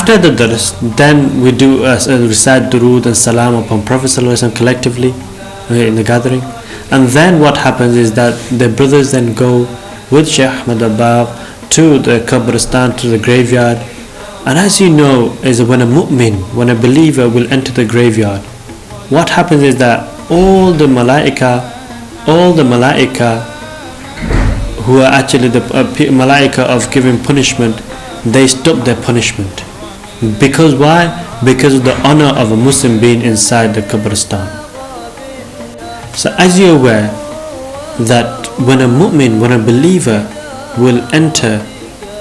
After the dars, then we do recite durood and salam upon Prophet ﷺ collectively in the gathering. And then what happens is that the brothers then go with Shaykh Ahmad Abab to the Qabristan, to the graveyard. And as you know, is when a mu'min, when a believer will enter the graveyard, what happens is that all the malaika who are actually the malaika of giving punishment, they stop their punishment. Because why? Because of the honor of a Muslim being inside the Qabristan. So as you're aware that when a mu'min, when a believer will enter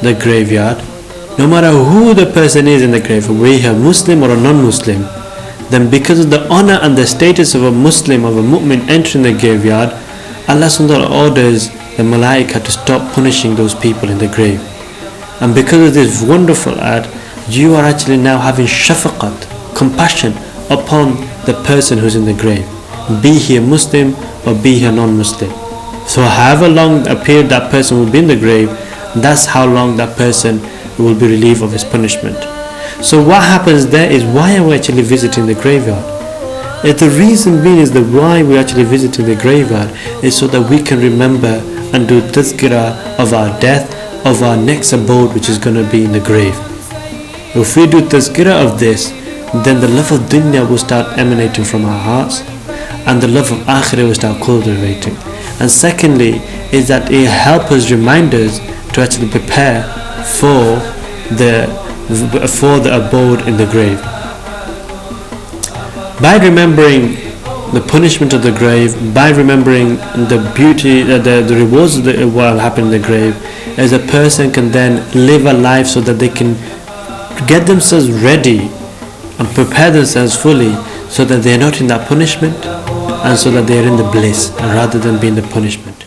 the graveyard, no matter who the person is in the grave, whether he a Muslim or a non-Muslim, then because of the honor and the status of a Muslim, of a mu'min entering the graveyard, Allah subhanahu wa ta'ala orders the malaika to stop punishing those people in the grave. And because of this wonderful act, you are actually now having shafaqat, compassion upon the person who's in the grave, be he a Muslim or be he a non-Muslim. So however long a period that person will be in the grave, that's how long that person will be relieved of his punishment. So what happens there is, why are we actually visiting the graveyard? The reason being is that why we're actually visiting the graveyard is so that we can remember and do tazkirah of our death, of our next abode, which is going to be in the grave. If we do tazkirah of this, then the love of dunya will start emanating from our hearts, and the love of akhirah will start cultivating. And secondly is that it helps us, remind us to actually prepare for the abode in the grave. By remembering the punishment of the grave, by remembering the beauty, the rewards of what will happen in the grave, as a person can then live a life so that they can get themselves ready and prepare themselves fully, so that they are not in that punishment, and so that they are in the bliss rather than being the punishment.